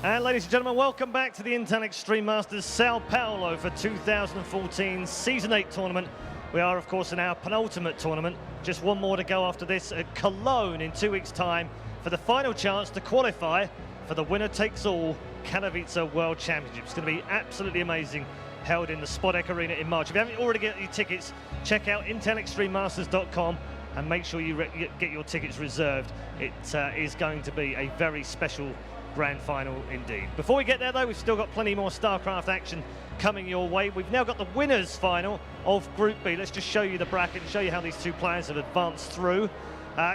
And ladies and gentlemen, welcome back to the Intel Extreme Masters Sao Paulo for 2014 Season 8 tournament. We are, of course, in our penultimate tournament. Just one more to go after this at Cologne in 2 weeks' time for the final chance to qualify for the winner-takes-all Katowice World Championship. It's going to be absolutely amazing, held in the Spodek Arena in March. If you haven't already got your tickets, check out intelextrememasters.com and make sure you get your tickets reserved. It is going to be a very special grand final indeed. Before we get there though, we've still got plenty more StarCraft action coming your way. We've now got the winners final of Group B. Let's just show you the bracket and show you how these two players have advanced through.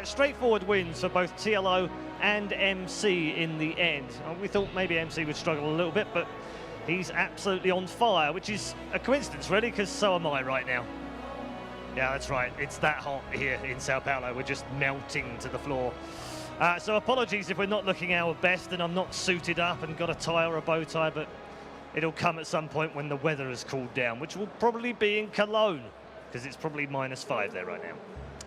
Straightforward wins for both TLO and MC in the end. We thought maybe MC would struggle a little bit, but he's absolutely on fire, which is a coincidence really, because so am I right now. Yeah, that's right, it's that hot here in Sao Paulo. We're just melting to the floor. So apologies if we're not looking our best and I'm not suited up and got a tie or a bow tie, but it'll come at some point when the weather has cooled down, which will probably be in Cologne, because it's probably -5 there right now.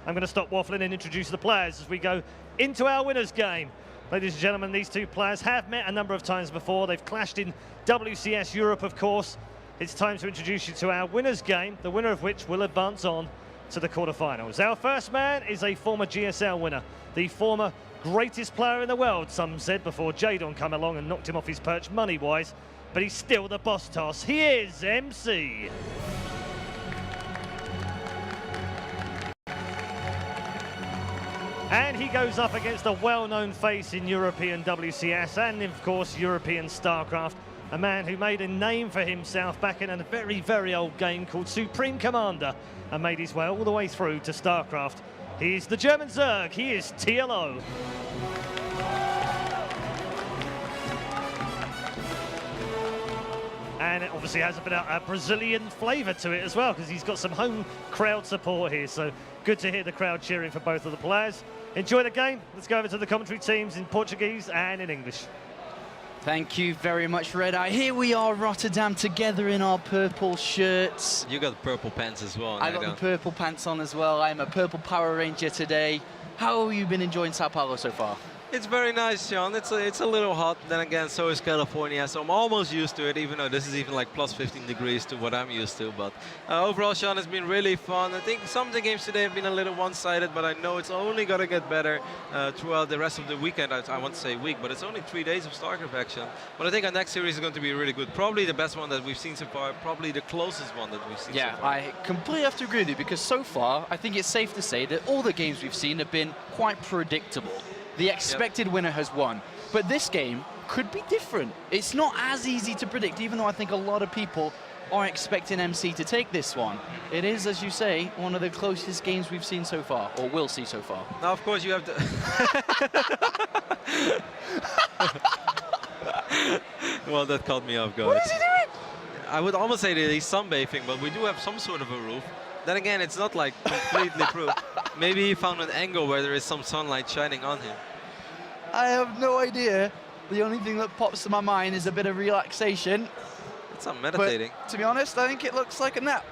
I'm going to stop waffling and introduce the players as we go into our winners game. Ladies and gentlemen, these two players have met a number of times before. They've clashed in WCS Europe, of course. It's time to introduce you to our winners game, the winner of which will advance on to the quarterfinals. Our first man is a former GSL winner, the former greatest player in the world, some said, before Jadon come along and knocked him off his perch money-wise, but he's still the boss toss. He is MC. And he goes up against a well-known face in European WCS and, of course, European StarCraft, a man who made a name for himself back in a very, very old game called Supreme Commander and made his way all the way through to StarCraft. He's the German Zerg. He is TLO. And it obviously has a bit of a Brazilian flavour to it as well, because he's got some home crowd support here. So good to hear the crowd cheering for both of the players. Enjoy the game. Let's go over to the commentary teams in Portuguese and in English. Thank you very much, Red Eye. Here we are, Rotterdam, together in our purple shirts. You got purple pants as well. I got the purple pants on as well. I'm a purple Power Ranger today. How have you been enjoying Sao Paulo so far? It's very nice, Sean. It's a little hot. Then again, so is California. So I'm almost used to it, even though this is even like +15 degrees to what I'm used to. But overall, Sean, it's been really fun. I think some of the games today have been a little one-sided, but I know it's only going to get better throughout the rest of the weekend. I want to say week, but it's only 3 days of StarCraft action. But I think our next series is going to be really good. Probably the best one that we've seen so far. Probably the closest one that we've seen so far. I completely have to agree with you, because so far, I think it's safe to say that all the games we've seen have been quite predictable. The expected winner has won. But this game could be different. It's not as easy to predict, even though I think a lot of people are expecting MC to take this one. It is, as you say, one of the closest games we've seen so far, or will see so far. Now, of course, you have to... Well, that caught me off guard. What is he doing? I would almost say that he's sunbathing, but we do have some sort of a roof. Then again, it's not like completely proof. Maybe he found an angle where there is some sunlight shining on him. I have no idea. The only thing that pops to my mind is a bit of relaxation. It's not meditating. But, to be honest, I think it looks like a nap.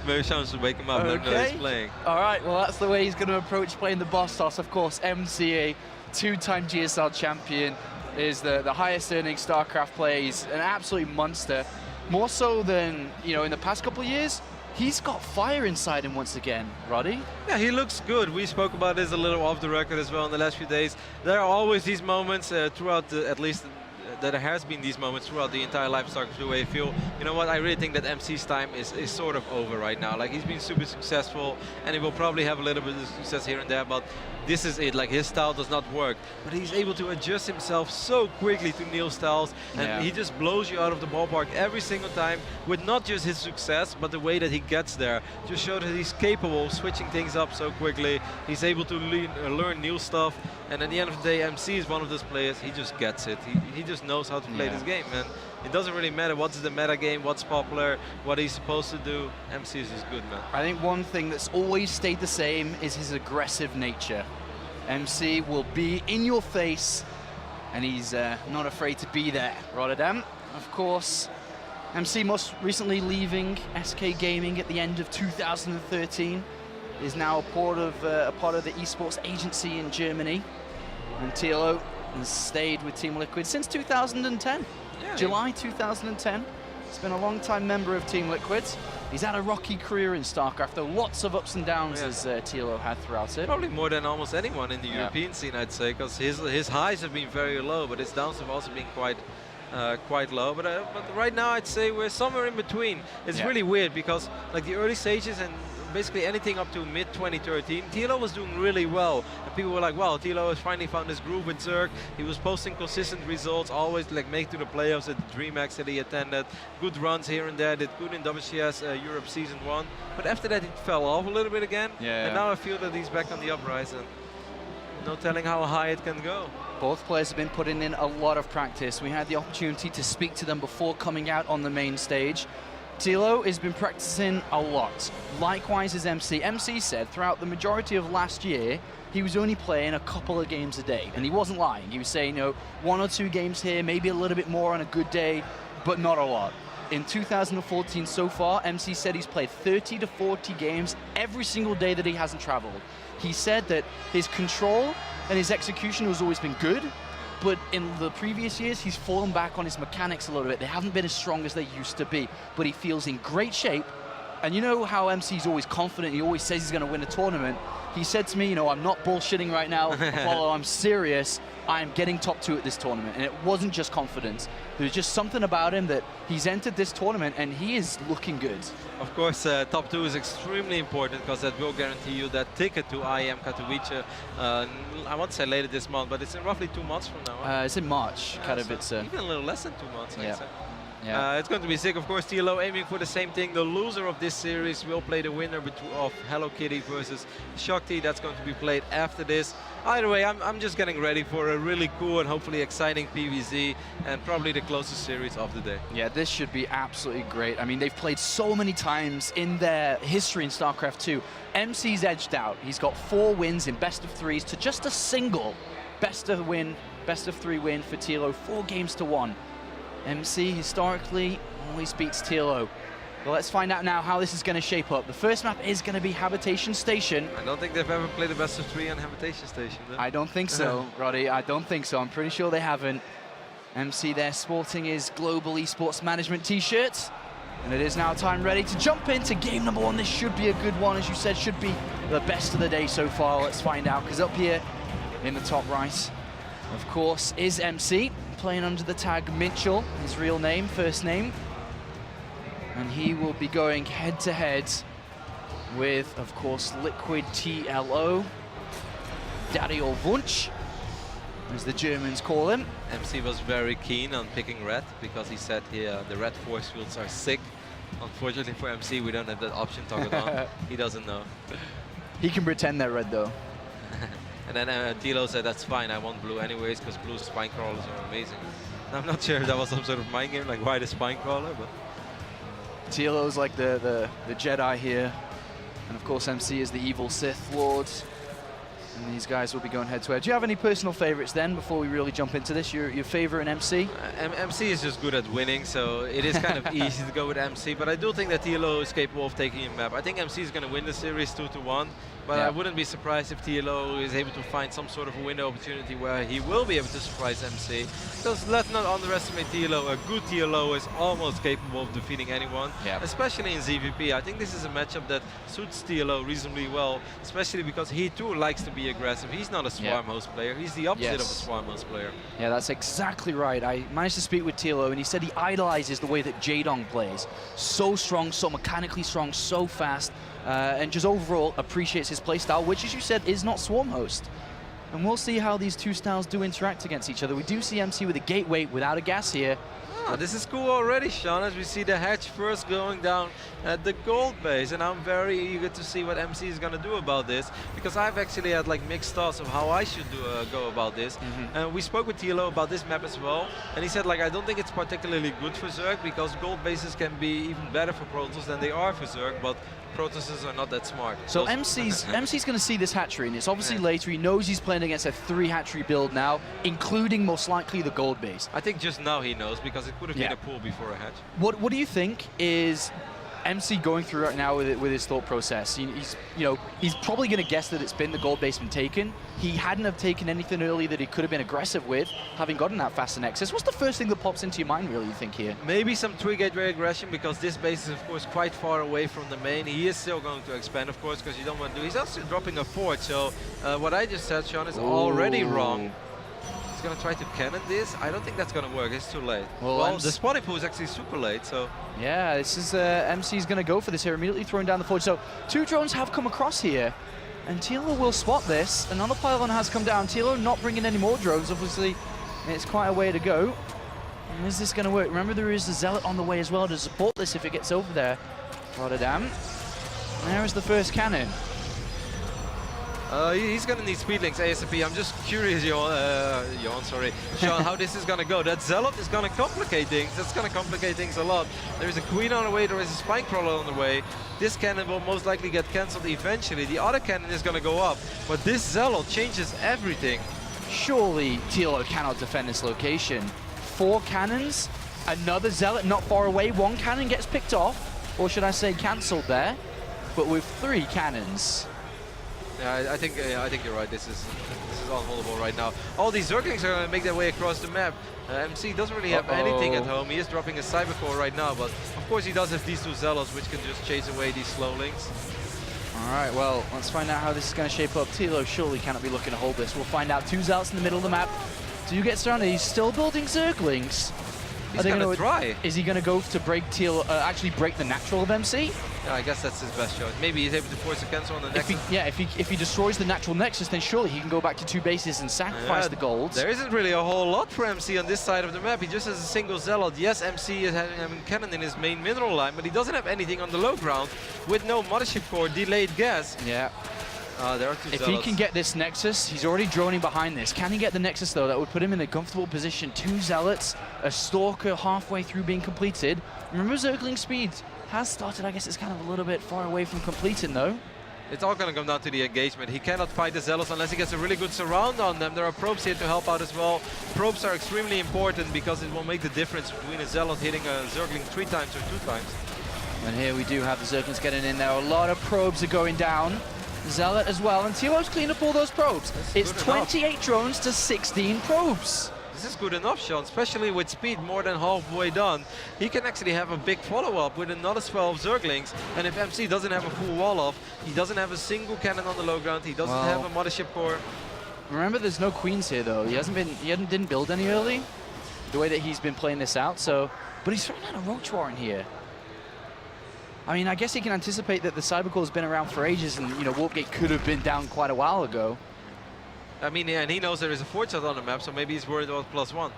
Maybe Sean should wake him up and let him know he's playing. All right, well, that's the way he's going to approach playing the boss toss. Of course, MCA, two-time GSL champion, is the highest earning StarCraft player. He's an absolute monster. More so than, in the past couple of years. He's got fire inside him once again, Roddy. Yeah, he looks good. We spoke about this a little off the record as well in the last few days. There are always these moments throughout at least there has been these moments throughout the entire life of StarCraft where I feel, you know what, I really think that MC's time is sort of over right now. Like, he's been super successful, and he will probably have a little bit of success here and there, but this is it. Like, his style does not work. But he's able to adjust himself so quickly to new styles, and he just blows you out of the ballpark every single time with not just his success, but the way that he gets there. Just show that he's capable of switching things up so quickly. He's able to learn new stuff, and at the end of the day, MC is one of those players. He just gets it. He just knows how to play this game, and it doesn't really matter what's the meta game, what's popular, what he's supposed to do. MC is just good, man. I think one thing that's always stayed the same is his aggressive nature. MC will be in your face, and he's not afraid to be there. Rotterdam, of course, MC most recently leaving SK Gaming at the end of 2013, is now a part of the esports agency in Germany. And TLO has stayed with Team Liquid since 2010. Yeah, July 2010. He's been a long-time member of Team Liquid. He's had a rocky career in StarCraft, though lots of ups and downs as TLO had throughout it. Probably more than almost anyone in the European scene, I'd say, because his highs have been very low, but his downs have also been quite low. But right now, I'd say we're somewhere in between. It's really weird because like the early stages and basically anything up to mid-2013, TLO was doing really well. And people were like, well, TLO has finally found his groove with Zerg. He was posting consistent results, always like make to the playoffs at the DreamHack that he attended. Good runs here and there, did good in WCS Europe Season 1. But after that, it fell off a little bit again. And now I feel that he's back on the uprise. And no telling how high it can go. Both players have been putting in a lot of practice. We had the opportunity to speak to them before coming out on the main stage. TLO has been practicing a lot. Likewise as MC. MC said throughout the majority of last year, he was only playing a couple of games a day. And he wasn't lying. He was saying, you know, 1 or 2 games here, maybe a little bit more on a good day, but not a lot. In 2014 so far, MC said he's played 30 to 40 games every single day that he hasn't traveled. He said that his control and his execution has always been good, but in the previous years, he's fallen back on his mechanics a little bit. They haven't been as strong as they used to be, but he feels in great shape. And you know how MC's always confident, he always says he's going to win a tournament. He said to me, you know, I'm not bullshitting right now, Apollo, I'm serious. I'm getting top 2 at this tournament. And it wasn't just confidence. There's just something about him that he's entered this tournament and he is looking good. Of course, top 2 is extremely important because that will guarantee you that ticket to IEM Katowice. I won't say later this month, but it's in roughly 2 months from now. It's in March, Katowice. So even a little less than 2 months, I'd say. Yeah. It's going to be sick. Of course, TLO aiming for the same thing. The loser of this series will play the winner of Hello Kitty versus Shakti. That's going to be played after this. Either way, I'm just getting ready for a really cool and hopefully exciting PvZ and probably the closest series of the day. Yeah, this should be absolutely great. I mean, they've played so many times in their history in StarCraft 2. MC's edged out. He's got 4 wins in best of 3s to just a single best of 3 win for TLO, 4 games to 1. MC historically always beats TLO. Well, let's find out now how this is going to shape up. The first map is going to be Habitation Station. I don't think they've ever played a best of 3 on Habitation Station, though. I don't think so, Roddy. I don't think so. I'm pretty sure they haven't. MC there sporting his Global Esports Management t-shirt. And it is now time ready to jump into game number 1. This should be a good one, as you said, should be the best of the day so far. Let's find out, because up here in the top right, of course, is MC, playing under the tag Minchel, his real name, first name. And he will be going head-to-head with, of course, Liquid TLO, Dario Wunsch, as the Germans call him. MC was very keen on picking red because he said the red force fields are sick. Unfortunately for MC, we don't have that option toggled on. He doesn't know. He can pretend they're red, though. And then TLO said, that's fine, I want blue anyways, because blue spine crawlers are amazing. I'm not sure if that was some sort of mind game, like why the spine crawler, but... TLO's like the Jedi here. And of course, MC is the evil Sith Lord. And these guys will be going head-to-head. Do you have any personal favorites then, before we really jump into this? Your favorite in MC? MC is just good at winning, so it is kind of easy to go with MC. But I do think that TLO is capable of taking a map. I think MC is going to win the series 2-1. But I wouldn't be surprised if TLO is able to find some sort of a window opportunity where he will be able to surprise MC. Because let's not underestimate TLO. A good TLO is almost capable of defeating anyone, especially in ZVP. I think this is a matchup that suits TLO reasonably well, especially because he too likes to be aggressive. He's not a swarm host player. He's the opposite of a swarm host player. Yeah, that's exactly right. I managed to speak with TLO and he said he idolizes the way that Jaedong plays. So strong, so mechanically strong, so fast. And just overall appreciates his playstyle, which, as you said, is not swarm host. And we'll see how these two styles do interact against each other. We do see MC with a gateway without a gas here. Oh, this is cool already, Sean, as we see the hatch first going down at the gold base. And I'm very eager to see what MC is going to do about this, because I've actually had like mixed thoughts of how I should go about this. And we spoke with TLO about this map as well. And he said, like, I don't think it's particularly good for Zerg, because gold bases can be even better for Protoss than they are for Zerg. But Protosses are not that smart. So MC's going to see this hatchery, and it's obviously later. He knows he's playing against a 3 hatchery build now, including most likely the gold base. I think just now he knows, because it could have been a pool before a hatch. What do you think is MC going through right now with his thought process. He's probably going to guess that it's been the gold base been taken. He hadn't have taken anything early that he could have been aggressive with, having gotten that faster Nexus. What's the first thing that pops into your mind, really, you think, here? Maybe some Twin Gateway aggression, because this base is, of course, quite far away from the main. He is still going to expand, of course, because you don't want to do. He's also dropping a fort, so what I just said, Sean, is already wrong. He's going to try to cannon this. I don't think that's going to work. It's too late. Well, the spawning pool is actually super late, so... Yeah, this is MC's going to go for this here, immediately throwing down the forge. So 2 drones have come across here, and TLO will spot this. Another pylon has come down. TLO not bringing any more drones, obviously. It's quite a way to go. And is this going to work? Remember, there is a Zealot on the way as well to support this if it gets over there. Rotterdam. There is the first cannon. He's going to need speedlings ASAP. I'm just curious, Sean, how this is going to go. That Zealot is going to complicate things. That's going to complicate things a lot. There is a Queen on the way. There is a Spine Crawler on the way. This cannon will most likely get cancelled eventually. The other cannon is going to go up. But this Zealot changes everything. Surely TLO cannot defend this location. 4 cannons, another Zealot not far away. 1 cannon gets picked off, or should I say cancelled there. But with 3 cannons. Yeah, I think you're right. This is unholdable right now. All these Zerglings are going to make their way across the map. MC doesn't really have anything at home. He is dropping a Cybercore right now, but of course he does have these 2 Zealots, which can just chase away these slowlings. All right, well, let's find out how this is going to shape up. TLO surely cannot be looking to hold this. We'll find out. 2 Zealots in the middle of the map. Do you get surrounded? He's still building Zerglings. He's going to try. Is he going to go to break actually break the natural of MC? Yeah, I guess that's his best shot. Maybe he's able to force a cancel on the Nexus. If he destroys the natural Nexus, then surely he can go back to 2 bases and sacrifice the gold. There isn't really a whole lot for MC on this side of the map. He just has a single Zealot. Yes, MC is having cannon in his main mineral line, but he doesn't have anything on the low ground with no mothership core, delayed gas. Yeah. There are 2 If Zealots. he can get this Nexus, he's already droning behind this. Can he get the Nexus, though? That would put him in a comfortable position. 2 Zealots, a Stalker halfway through being completed. Remember, Zergling speed has started. I guess it's kind of a little bit far away from completing, though. It's all going to come down to the engagement. He cannot fight the Zealots unless he gets a really good surround on them. There are probes here to help out as well. Probes are extremely important because it will make the difference between a Zealot hitting a Zergling 3 times or 2 times. And here we do have the Zerglings getting in there. A lot of probes are going down. Zealot as well, and TLO's cleaned up all those probes. It's 28 drones to 16 probes. This is good enough, Sean, especially with speed more than halfway done. He can actually have a big follow-up with another 12 Zerglings, and if MC doesn't have a full wall-off, he doesn't have a single cannon on the low ground, he doesn't have a mothership core. Remember, there's no queens here, though. He didn't build any early, the way that he's been playing this out, so... But he's throwing out a Roach Warren here. I mean, I guess he can anticipate that the Cybercore has been around for ages, and, Warp Gate could have been down quite a while ago. I mean, yeah, and he knows there is a fort shot on the map, so maybe he's worried about +1.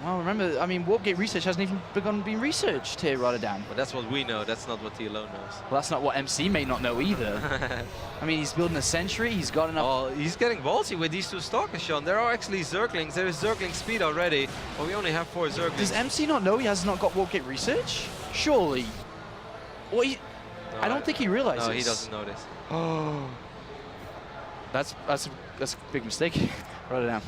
Well, remember, I mean, Warp Gate research hasn't even begun being researched here, Rotterdam. But that's what we know, that's not what TLO knows. Well, that's not what MC may not know either. I mean, he's building a Sentry, he's got enough... Oh, he's getting ballsy with these 2 Stalkers, Sean. There are actually Zerglings, there is Zergling speed already, but we only have 4 Zerglings. Does MC not know he has not got Warp Gate research? Surely. Well, I don't think he realizes. No, he doesn't know this. Oh. That's a big mistake. Write it down.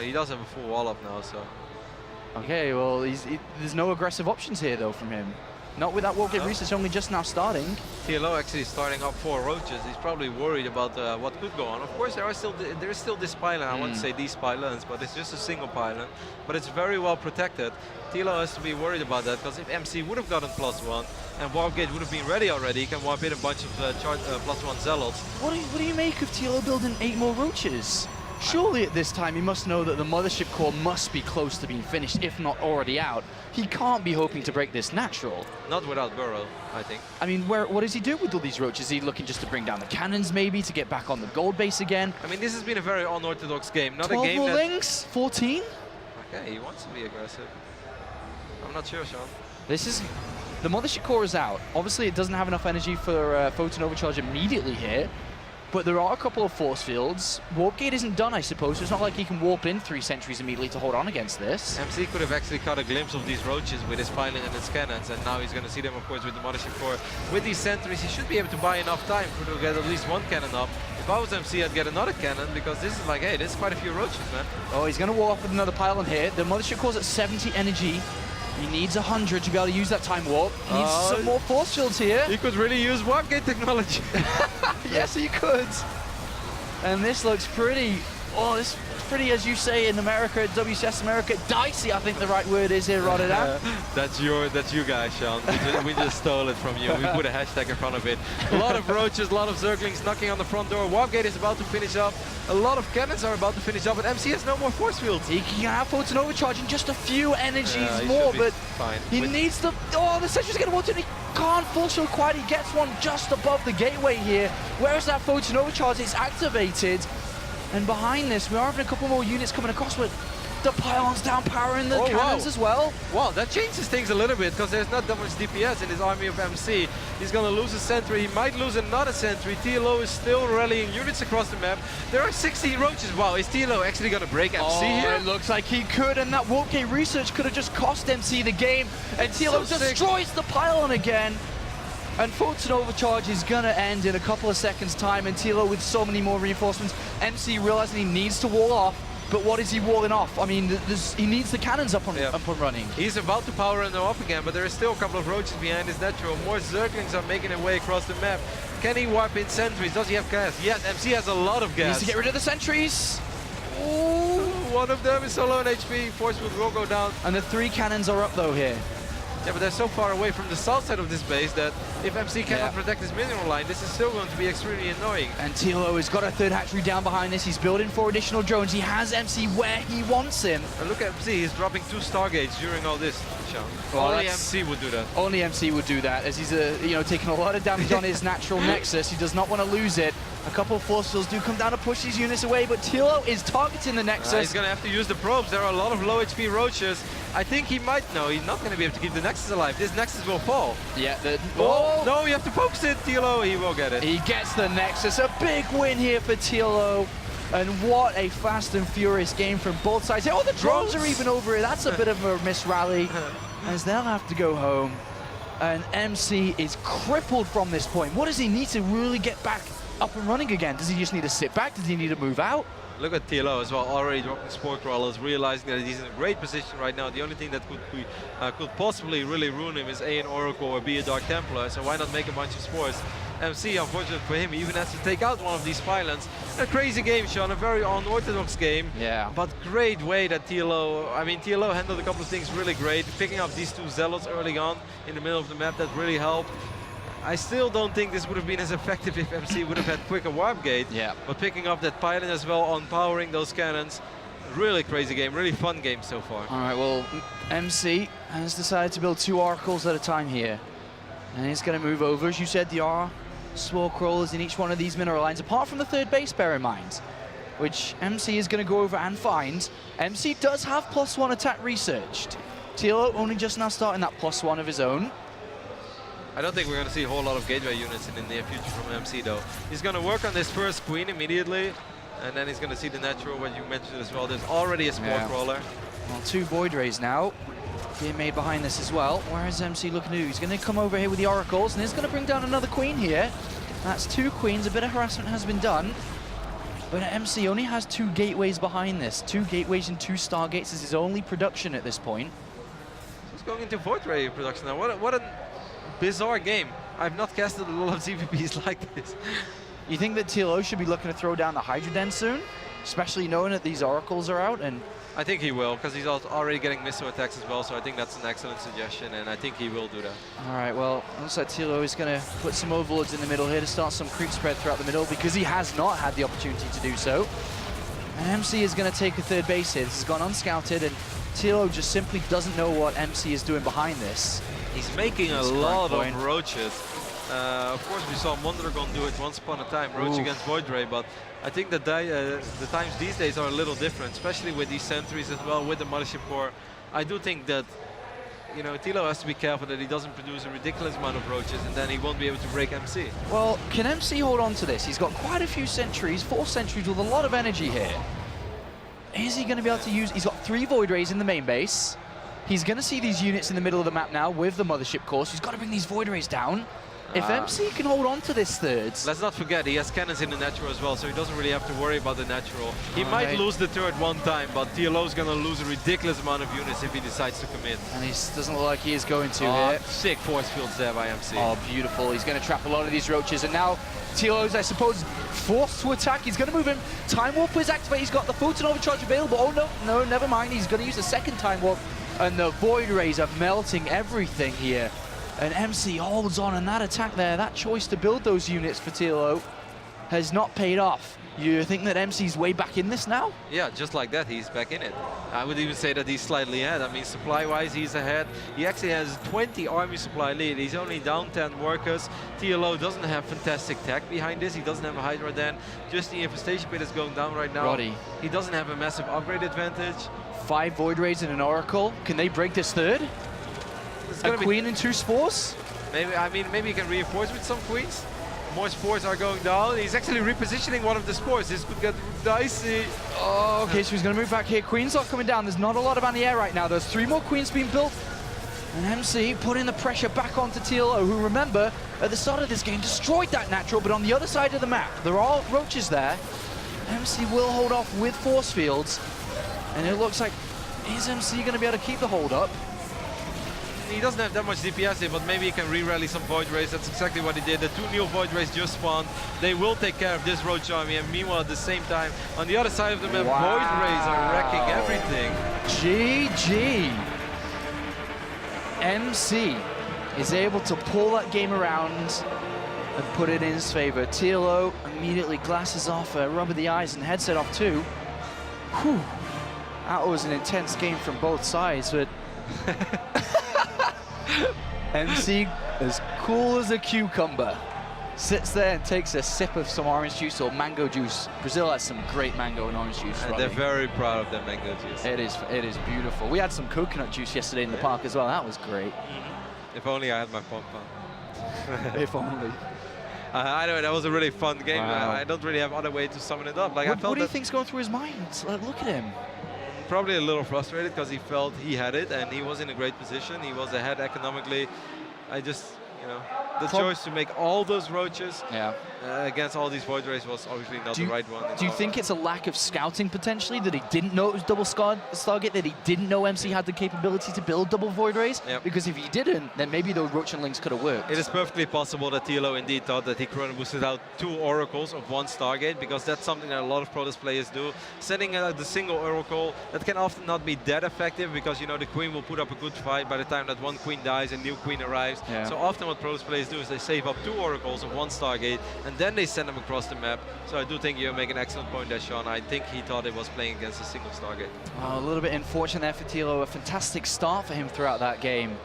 He does have a full wall up now, so... Okay, well, there's no aggressive options here, though, from him. Not with that Warp Gate research only just now starting. TLO actually starting up 4 roaches. He's probably worried about what could go on. Of course, there is still this pylon. I want to say these pylons, but it's just a single pylon. But it's very well protected. TLO has to be worried about that, because if MC would have gotten +1 and Warp Gate would have been ready already, he can warp in a bunch of +1 Zealots. What do you make of TLO building 8 more roaches? Surely at this time he must know that the mothership core must be close to being finished, if not already out. He can't be hoping to break this natural. Not without Burrow, I think. I mean, what does he do with all these roaches? Is he looking just to bring down the cannons, maybe, to get back on the gold base again? I mean, this has been a very unorthodox game. Not 12 a game more that... links? 14? Okay, he wants to be aggressive. I'm not sure, Sean. This is... The mothership core is out. Obviously, it doesn't have enough energy for Photon Overcharge immediately here. But there are a couple of force fields. Warp Gate isn't done, I suppose. So it's not like he can warp in 3 sentries immediately to hold on against this. MC could have actually caught a glimpse of these roaches with his pylon and his cannons, and now he's going to see them, of course, with the mothership core. With these sentries, he should be able to buy enough time to get at least 1 cannon up. If I was MC, I'd get another cannon, because this is like, hey, there's quite a few roaches, man. Oh, he's going to wall off with another pylon here. The mothership core's at 70 energy. He needs 100 to be able to use that time warp. He needs some more force fields here. He could really use warp gate technology. Yes, he could. And this looks pretty, this is pretty, as you say in America, WCS America, dicey, I think the right word is here, Rotterdam. That's you guys, Sean. We just stole it from you. We put a hashtag in front of it. A lot of roaches, a lot of zerglings knocking on the front door. Warp gate is about to finish up. A lot of cannons are about to finish up, but MC has no more force fields. He can have photon overcharge in just a few energies more, but fine. He needs the, the sentry's getting one, and he can't force field quite. He gets one just above the gateway here. Where is that photon overcharge? It's activated. And behind this, we are having a couple more units coming across, but the pylon's down powering the cannons as well. Wow, that changes things a little bit, because there's not that much DPS in his army of MC. He's going to lose a sentry. He might lose another sentry. TLO is still rallying units across the map. There are 16 roaches. Wow, is TLO actually going to break MC here? It looks like he could, and that warp gate research could have just cost MC the game. And TLO destroys the pylon again. And photon overcharge is gonna end in a couple of seconds time, and TLO with so many more reinforcements. MC realizing he needs to wall off, but what is he walling off? I mean, he needs the cannons up and running. He's about to power them off again, but there is still a couple of roaches behind his natural. More zerglings are making their way across the map. Can he warp in sentries? Does he have gas? Yes, MC has a lot of gas. He needs to get rid of the sentries. Ooh, one of them is so low on HP. Force field will go down. And the 3 cannons are up though here. Yeah, but they're so far away from the south side of this base that if MC cannot protect his mineral line, this is still going to be extremely annoying. And TLO has got a 3rd hatchery down behind this. He's building 4 additional drones. He has MC where he wants him. And look at MC, he's dropping 2 Stargates during all this, Sean. Well, only MC would do that. Only MC would do that, as he's taking a lot of damage on his natural nexus. He does not want to lose it. A couple of force fields do come down to push these units away, but TLO is targeting the nexus. He's going to have to use the probes. There are a lot of low HP roaches. I think he might know. He's not going to be able to keep the nexus alive. This nexus will fall. Yeah. No, you have to focus it, TLO. He will get it. He gets the nexus. A big win here for TLO. And what a fast and furious game from both sides. Oh, the drones are even over it. That's a bit of a misrally, as they'll have to go home. And MC is crippled from this point. What does he need to really get back up and running again? Does he just need to sit back? Does he need to move out? Look at TLO as well, already dropping spore crawlers, realizing that he's in a great position right now. The only thing that could possibly really ruin him is A, an Oracle, or B, a Dark Templar. So why not make a bunch of spores? MC, unfortunate for him, even has to take out one of these pylons. A crazy game, Sean, a very unorthodox game. Yeah. But great way that TLO handled a couple of things really great. Picking up these 2 Zealots early on in the middle of the map, that really helped. I still don't think this would have been as effective if MC would have had quicker warp gate. Yeah. But picking up that pylon as well, on powering those cannons, really crazy game, really fun game so far. All right, well, MC has decided to build 2 oracles at a time here. And he's going to move over, as you said, there are spore crawlers in each one of these mineral lines, apart from the 3rd base, bear in mind, which MC is going to go over and find. MC does have +1 attack researched. TLO only just now starting that +1 of his own. I don't think we're going to see a whole lot of gateway units in the near future from MC though. He's going to work on this first queen immediately, and then he's going to see the natural, what you mentioned as well. There's already a spore crawler. Well, 2 void rays now being made behind this as well. Where is MC looking to do? He's going to come over here with the oracles, and he's going to bring down another queen here. That's 2 queens. A bit of harassment has been done, but MC only has 2 gateways behind this. 2 gateways and 2 stargates is his only production at this point. So he's going into void ray production now. What a bizarre game. I've not casted a lot of CVPs like this. You think that TLO should be looking to throw down the Hydra Den soon? Especially knowing that these oracles are out? And I think he will, because he's already getting missile attacks as well, so I think that's an excellent suggestion, and I think he will do that. All right, well, looks like TLO is going to put some overlords in the middle here to start some creep spread throughout the middle, because he has not had the opportunity to do so. And MC is going to take a 3rd base here. This has gone unscouted, and TLO just simply doesn't know what MC is doing behind this. He's making a lot of roaches. Of course, we saw Mondragon do it once upon a time, roach against Void Ray, but I think that the times these days are a little different, especially with these sentries as well, with the Mothership Core. I do think that, TLO has to be careful that he doesn't produce a ridiculous amount of roaches, and then he won't be able to break MC. Well, can MC hold on to this? He's got quite a few sentries, 4 sentries with a lot of energy here. Is he going to be able to use... He's got 3 Void Rays in the main base. He's going to see these units in the middle of the map now with the Mothership Core, so he's got to bring these Void Rays down. If MC can hold on to this third... Let's not forget, he has cannons in the natural as well, so he doesn't really have to worry about the natural. He might lose the third one time, but TLO is going to lose a ridiculous amount of units if he decides to commit. And he doesn't look like he is going to here. Sick force fields there by MC. Oh, beautiful. He's going to trap a lot of these roaches, and now TLO's, I suppose, forced to attack. He's going to move him. Time Warp is activated. He's got the photon overcharge available. Oh, no, never mind. He's going to use the second Time Warp, and the Void Rays are melting everything here. And MC holds on, and that attack there, that choice to build those units for TLO has not paid off. You think that MC's way back in this now? Yeah, just like that, he's back in it. I would even say that he's slightly ahead. I mean, supply-wise, he's ahead. He actually has 20 army supply lead. He's only down 10 workers. TLO doesn't have fantastic tech behind this. He doesn't have a Hydra Den. Just the infestation pit is going down right now. Roddy. He doesn't have a massive upgrade advantage. 5 Void Rays and an Oracle. Can they break this third? A Queen and 2 Spores? Maybe, I mean, maybe he can reinforce with some Queens. More Spores are going down. He's actually repositioning one of the Spores. This could get dicey. Oh, okay, so he's going to move back here. Queens are coming down. There's not a lot of anti-air right now. There's 3 more Queens being built. And MC putting the pressure back onto TLO, who, remember, at the start of this game, destroyed that natural, but on the other side of the map, there are roaches there. MC will hold off with force fields. And it looks like, is MC going to be able to keep the hold up? He doesn't have that much DPS here, but maybe he can re-rally some Void Rays. That's exactly what he did. The 2 new Void Rays just spawned. They will take care of this Roach army, and meanwhile, at the same time, on the other side of the map, Void Rays are wrecking everything. GG. MC is able to pull that game around and put it in his favor. TLO immediately glasses off, rubber the eyes, and headset off too. Whew. That was an intense game from both sides, but MC, as cool as a cucumber, sits there and takes a sip of some orange juice or mango juice. Brazil has some great mango and orange juice. And they're very proud of their mango juice. It is beautiful. We had some coconut juice yesterday in the park as well. That was great. If only I had my pom-pom. If only. I know, that was a really fun game. Wow. I don't really have other way to summon it up. Like, What do you think's going through his mind? Like, look at him. Probably a little frustrated because he felt he had it and he was in a great position. He was ahead economically. I just, you know, the choice to make all those roaches against all these Void Rays was obviously not the right one. Do you think it's a lack of scouting potentially, that he didn't know it was double Stargate, that he didn't know MC had the capability to build double Void Rays? Yep. Because if he didn't, then maybe those Roach and Links could have worked. It is perfectly possible that TLO indeed thought that he chrono boosted out 2 oracles of 1 Stargate, because that's something that a lot of Protoss players do. Sending out the single oracle, that can often not be that effective, because, you know, the Queen will put up a good fight. By the time that one Queen dies, a new Queen arrives. Yeah. So often what Protoss players do is they save up 2 oracles of 1 Stargate, and then they send them across the map. So I do think you make an excellent point there, Sean. I think he thought it was playing against a single Stargate. Oh, a little bit unfortunate there for TLO. A fantastic start for him throughout that game.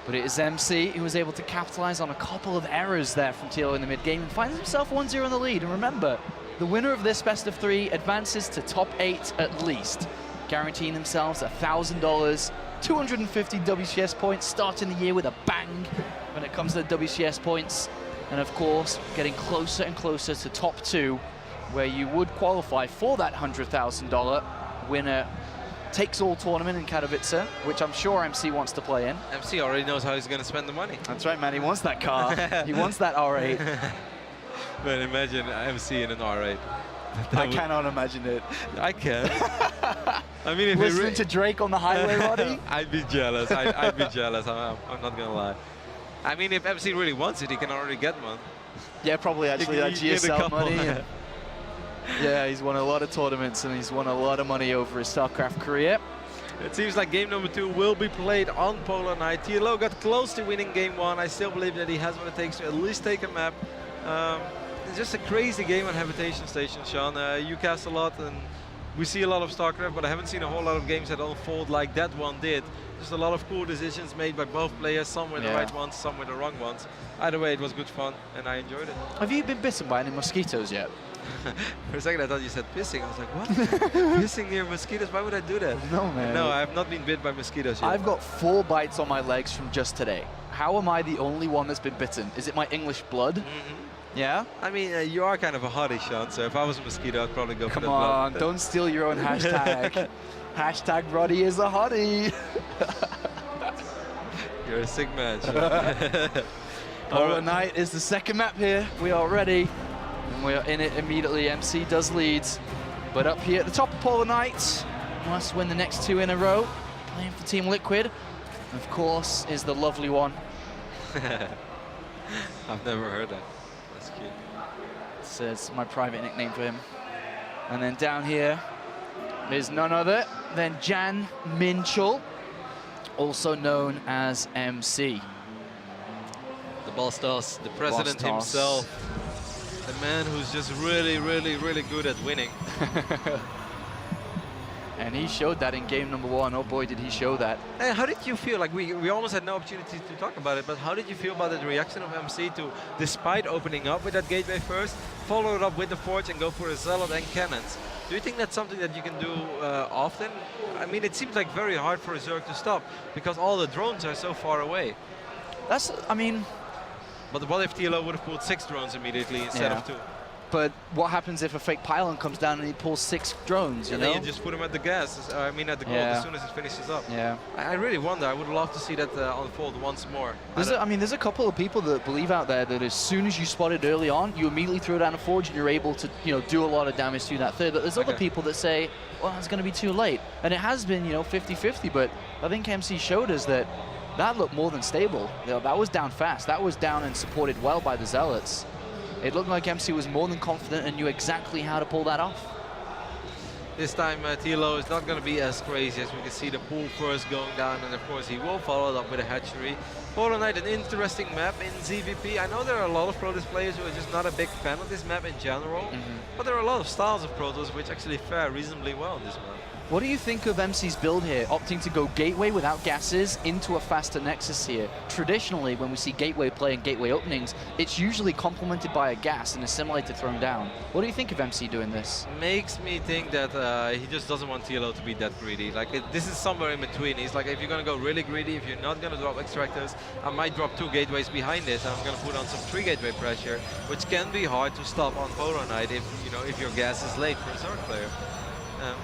But it is MC who was able to capitalize on a couple of errors there from TLO in the mid-game and finds himself 1-0 in the lead. And remember, the winner of this best of 3 advances to top 8 at least, guaranteeing themselves $1,000, 250 WCS points, starting the year with a bang when it comes to the WCS points. And of course, getting closer and closer to top 2, where you would qualify for that $100,000 winner takes all tournament in Katowice, which I'm sure MC wants to play in. MC already knows how he's going to spend the money. That's right, man. He wants that car. He wants that R8. But imagine MC in an R8. I cannot imagine it. I can. I mean, if listening to Drake on the highway, Roddy? I'd be jealous. I'd be jealous. I'm not gonna lie. I mean, if MC really wants it, he can already get one. Yeah, probably actually that GSL money. And yeah, he's won a lot of tournaments and he's won a lot of money over his StarCraft career. It seems like game number 2 will be played on Polar Night. TLO got close to winning game 1. I still believe that he has what it takes to at least take a map. It's just a crazy game on Habitation Station, Sean. You cast a lot and we see a lot of StarCraft, but I haven't seen a whole lot of games that unfold like that one did. Just a lot of cool decisions made by both players. Some were the right ones, some were the wrong ones. Either way, it was good fun and I enjoyed it. Have you been bitten by any mosquitoes yet? For a second I thought you said pissing. I was like, what? Pissing near mosquitoes? Why would I do that? No, man. No, I have not been bit by mosquitoes yet. I've got 4 bites on my legs from just today. How am I the only one that's been bitten? Is it my English blood? Yeah? I mean, you are kind of a hottie, Sean, so if I was a mosquito, I'd probably go for the blood. Come on, don't steal your own hashtag. Hashtag Roddy is a hottie. You're a sick man, Sean. Polar Night is the second map here. We are ready, and we are in it immediately. MC does lead, but up here at the top of Polar Night, must win the next 2 in a row. Playing for Team Liquid, of course, is the lovely one. I've never heard that. That's cute. It's my private nickname for him. And then down here is none other than Jan Minchel, also known as MC. The boss toss, the president himself. The man who's just really, really, really good at winning. And he showed that in game number 1. Oh boy, did he show that. Hey, how did you feel? Like we almost had no opportunity to talk about it, but how did you feel about the reaction of MC to, despite opening up with that gateway first, follow it up with the Forge and go for a Zealot and Cannons? Do you think that's something that you can do often? I mean, it seems like very hard for a Zerg to stop because all the drones are so far away. That's, I mean... But what if TLO would have pulled 6 drones immediately instead of 2? But what happens if a fake pylon comes down and he pulls 6 drones, you know? And then you just put him at the gas, I mean at the gold, as soon as it finishes up. Yeah. I really wonder, I would love to see that unfold once more. I mean, there's a couple of people that believe out there that as soon as you spot it early on, you immediately throw down a Forge and you're able to, you know, do a lot of damage to that third. But there's other people that say, well, it's going to be too late. And it has been, you know, 50-50, but I think MC showed us that that looked more than stable. You know, that was down fast. That was down and supported well by the Zealots. It looked like MC was more than confident and knew exactly how to pull that off. This time TLO is not going to be as crazy as we can see the pool first going down, and of course he will follow it up with a hatchery. Polar Night, an interesting map in ZVP. I know there are a lot of Protoss players who are just not a big fan of this map in general, but there are a lot of styles of Protoss which actually fare reasonably well in this map. What do you think of MC's build here, opting to go Gateway without gases into a faster Nexus here? Traditionally, when we see Gateway play and Gateway openings, it's usually complemented by a gas and assimilator thrown down. What do you think of MC doing this? Makes me think that he just doesn't want TLO to be that greedy. Like this is somewhere in between. He's like, if you're going to go really greedy, if you're not going to drop extractors, I might drop 2 gateways behind this. I'm going to put on some 3 gateway pressure, which can be hard to stop on Polar Night if, you know, if your gas is late for a Zerg player.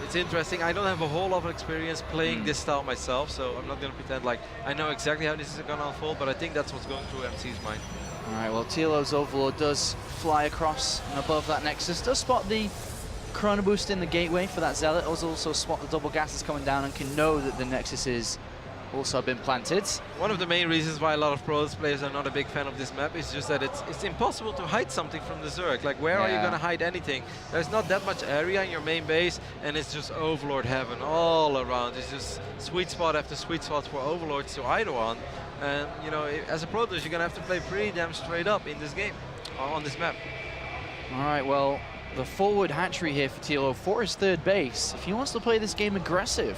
It's interesting. I don't have a whole lot of experience playing this style myself, so I'm not going to pretend like I know exactly how this is going to unfold, but I think that's what's going through MC's mind. All right, well, TLO's Overlord does fly across and above that Nexus, does spot the Chrono Boost in the gateway for that Zealot, also spot the double gases coming down and can know that the Nexus is also been planted. One of the main reasons why a lot of Protoss players are not a big fan of this map is just that it's impossible to hide something from the Zerg. Like, where are you going to hide anything? There's not that much area in your main base, and it's just Overlord heaven all around. It's just sweet spot after sweet spot for Overlords to idle on. And, you know, as a Protoss, you're going to have to play pretty damn straight up in this game, on this map. All right, well, the forward hatchery here for TLO for his third base. If he wants to play this game aggressive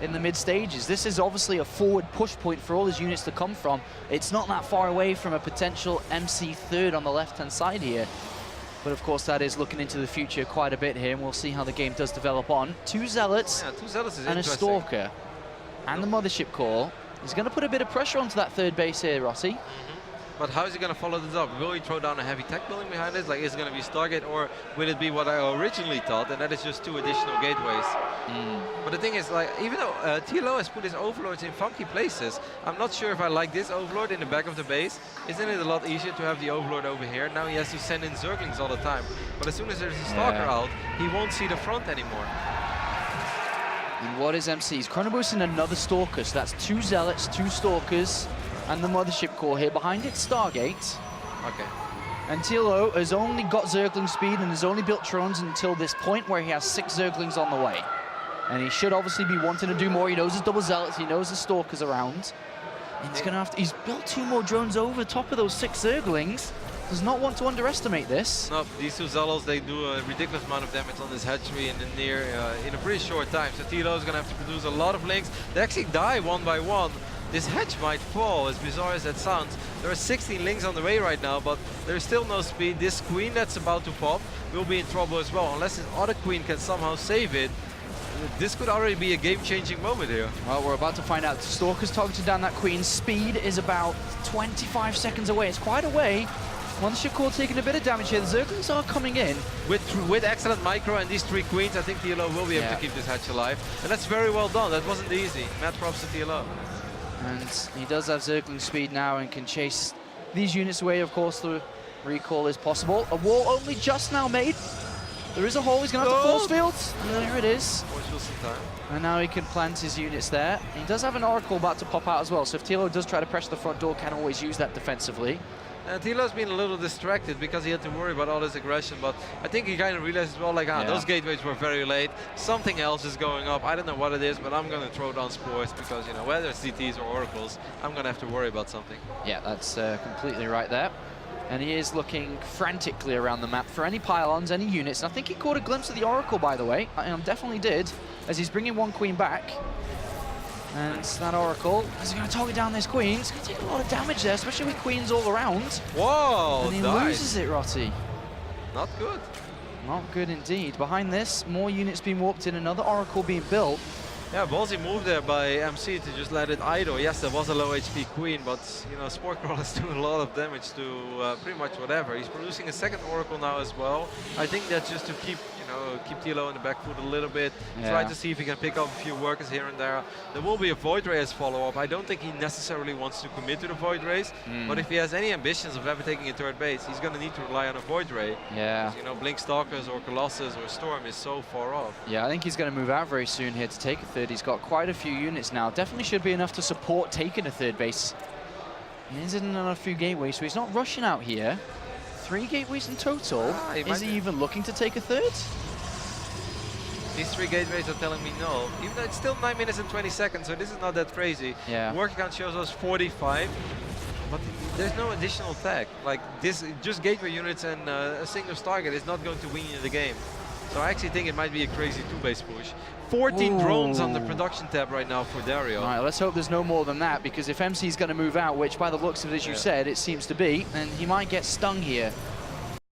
in the mid stages, this is obviously a forward push point for all his units to come from. It's not that far away from a potential MC third on the left-hand side here. But of course, that is looking into the future quite a bit here, and we'll see how the game does develop on. 2 Zealots, and a Stalker. And the Mothership Core is going to put a bit of pressure onto that third base here, Rossi. But how is he going to follow this up? Will he throw down a heavy tech building behind this? Like, is it going to be Stargate, or will it be what I originally thought, and that is just 2 additional gateways? But the thing is, like, even though TLO has put his Overlords in funky places, I'm not sure if I like this Overlord in the back of the base. Isn't it a lot easier to have the Overlord over here? Now he has to send in Zerglings all the time. But as soon as there's a Stalker out, he won't see the front anymore. And what is MC's? Chrono Boost and another Stalker, so that's 2 Zealots, 2 Stalkers, and the Mothership Core here. Behind it, Stargate. Okay. And TLO has only got Zergling speed and has only built drones until this point where he has 6 Zerglings on the way. And he should obviously be wanting to do more. He knows his double Zealots, he knows the Stalkers around. And he's gonna have to, he's built 2 more drones over the top of those 6 Zerglings. Does not want to underestimate this. No, these 2 Zealots, they do a ridiculous amount of damage on this hatchery in the near, in a pretty short time. So TLO is gonna have to produce a lot of links. They actually die one by one. This hatch might fall, as bizarre as that sounds. There are 16 links on the way right now, but there's still no speed. This queen that's about to pop will be in trouble as well, unless this other queen can somehow save it. This could already be a game-changing moment here. Well, we're about to find out. Stalker's targeted down that queen. Speed is about 25 seconds away. It's quite away. Mothership Core taking a bit of damage here. The Zerglings are coming in. With excellent micro and these 3 queens, I think TLO will be able to keep this hatch alive. And that's very well done. That wasn't easy. Mad props to TLO. And he does have Zergling speed now and can chase these units away, of course, the recall is possible. A wall only just now made. There is a hole, he's going to have to force field. And there it is. Force field some time. And now he can plant his units there. He does have an Oracle about to pop out as well, so if TLO does try to pressure the front door, can always use that defensively. TLO's been a little distracted because he had to worry about all this aggression, but I think he kind of realized as well, like, those gateways were very late. Something else is going up. I don't know what it is, but I'm going to throw down spores because, you know, whether it's DTs or Oracles, I'm going to have to worry about something. Yeah, that's completely right there. And he is looking frantically around the map for any pylons, any units. And I think he caught a glimpse of the Oracle, by the way. I definitely did, as he's bringing one queen back. And that Oracle is going to target down this queen. It's going to take a lot of damage there, especially with queens all around. Whoa, and he loses it, Rotti. Not good. Not good indeed. Behind this, more units being warped in, another Oracle being built. Yeah, ballsy move there by MC to just let it idle. Yes, there was a low HP queen, but, you know, Spore Crawler's doing a lot of damage to pretty much whatever. He's producing a second Oracle now as well. I think that's just to keep, you know, keep TLO in the back foot a little bit. Yeah. Try to see if he can pick up a few workers here and there. There will be a Void Ray as follow-up. I don't think he necessarily wants to commit to the Void Rays, but if he has any ambitions of ever taking a third base, he's going to need to rely on a Void Ray. Yeah. Because, you know, Blink Stalkers or Colossus or Storm is so far off. Yeah, I think he's going to move out very soon here to take a third. He's got quite a few units now. Definitely should be enough to support taking a third base. He is in on a few gateways, so he's not rushing out here. 3 gateways in total. Is he even looking to take a third? These 3 gateways are telling me no, even though it's still 9 minutes and 20 seconds, so this is not that crazy. Yeah. Work count shows us 45, but there's no additional tech. Like this, just gateway units and a single target is not going to win you the game. So I actually think it might be a crazy 2-base push. 14 drones on the production tab right now for Dario. All right, let's hope there's no more than that, because if MC's going to move out, which by the looks of it, as you said, it seems to be, then he might get stung here.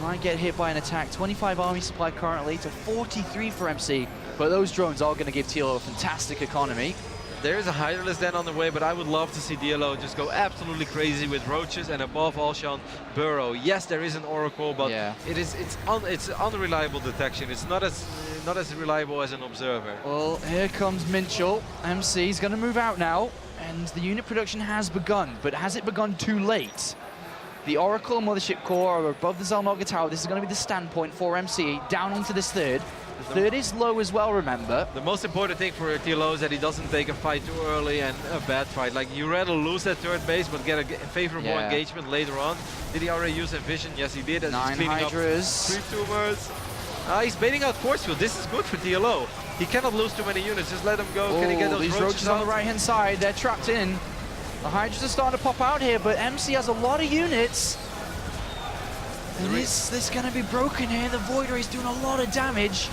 Might get hit by an attack. 25 army supply currently to 43 for MC, but those drones are going to give TLO a fantastic economy. There is a Hydralisk den on the way, but I would love to see DLO just go absolutely crazy with roaches and above all, Sean, burrow. Yes, there is an Oracle, but it's unreliable detection. It's not as reliable as an observer. Well, here comes Minchel. MC's going to move out now, and the unit production has begun, but has it begun too late? The Oracle and Mothership Core are above the Zalnoga Tower. This is going to be the standpoint for MC, down into this third. The third is low as well, remember. The most important thing for TLO is that he doesn't take a fight too early and a bad fight. Like, you rather lose that third base, but get a favorable engagement later on. Did he already use Envision? Yes, he did. 9 Hydras. 3 tumors. He's baiting out Force Field. This is good for TLO. He cannot lose too many units. Just let him go. Can he get those these roaches on the right-hand side? They're trapped in. The Hydras are starting to pop out here, but MC has a lot of units. And is this going to be broken here? The Void Ray is doing a lot of damage.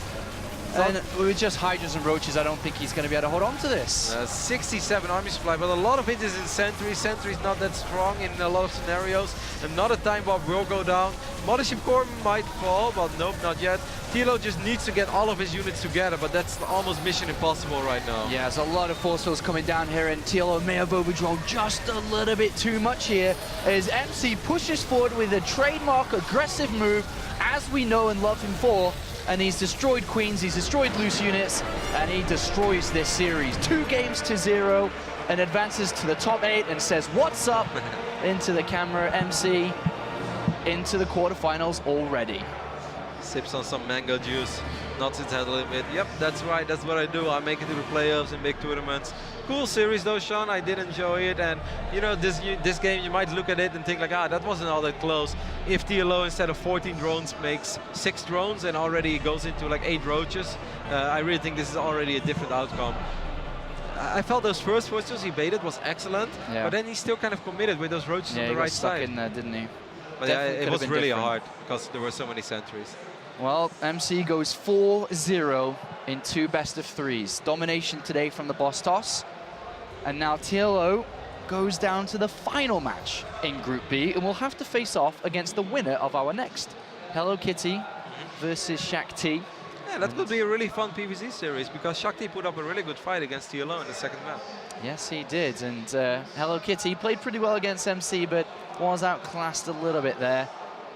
And with just Hydras and Roaches, I don't think he's going to be able to hold on to this. 67 army supply, but a lot of it is in Sentry. Sentry's not that strong in a lot of scenarios. Another time bomb will go down. Mothership Core might fall, but nope, not yet. TLO just needs to get all of his units together, but that's almost mission impossible right now. Yeah, there's a lot of force fields coming down here, and TLO may have overdrone just a little bit too much here as MC pushes forward with a trademark aggressive move, as we know and love him for. And he's destroyed queens, he's destroyed loose units, and he destroys this series. 2-0 and advances to the top 8 and says, "What's up?" into the camera. MC into the quarterfinals already. Sips on some mango juice, nods his head a little bit. Yep, that's right, that's what I do. I make it to the playoffs in big tournaments. Cool series though, Sean. I did enjoy it, and you know, this game you might look at it and think like, that wasn't all that close. If TLO instead of 14 drones makes 6 drones and already goes into like 8 roaches, I really think this is already a different outcome. I felt those first forces he baited was excellent, but then he still kind of committed with those roaches on the right side. He got stuck in there, didn't he? But yeah, it was really hard because there were so many sentries. Well, MC goes 4-0 in 2 best-of-3s. Domination today from the boss toss. And now TLO goes down to the final match in Group B, and we'll have to face off against the winner of our next Hello Kitty versus Shakti. Yeah, that could be a really fun PvZ series because Shakti put up a really good fight against TLO in the second map. Yes, he did, and Hello Kitty played pretty well against MC, but was outclassed a little bit there.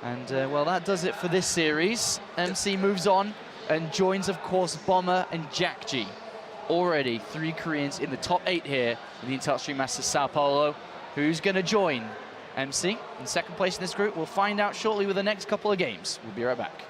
And, well, that does it for this series. MC moves on and joins, of course, Bomber and Jack G. Already 3 Koreans in the top 8 here in the Intel Stream Masters Sao Paulo. Who's going to join MC in second place in this group. We'll find out shortly with the next couple of games. We'll be right back.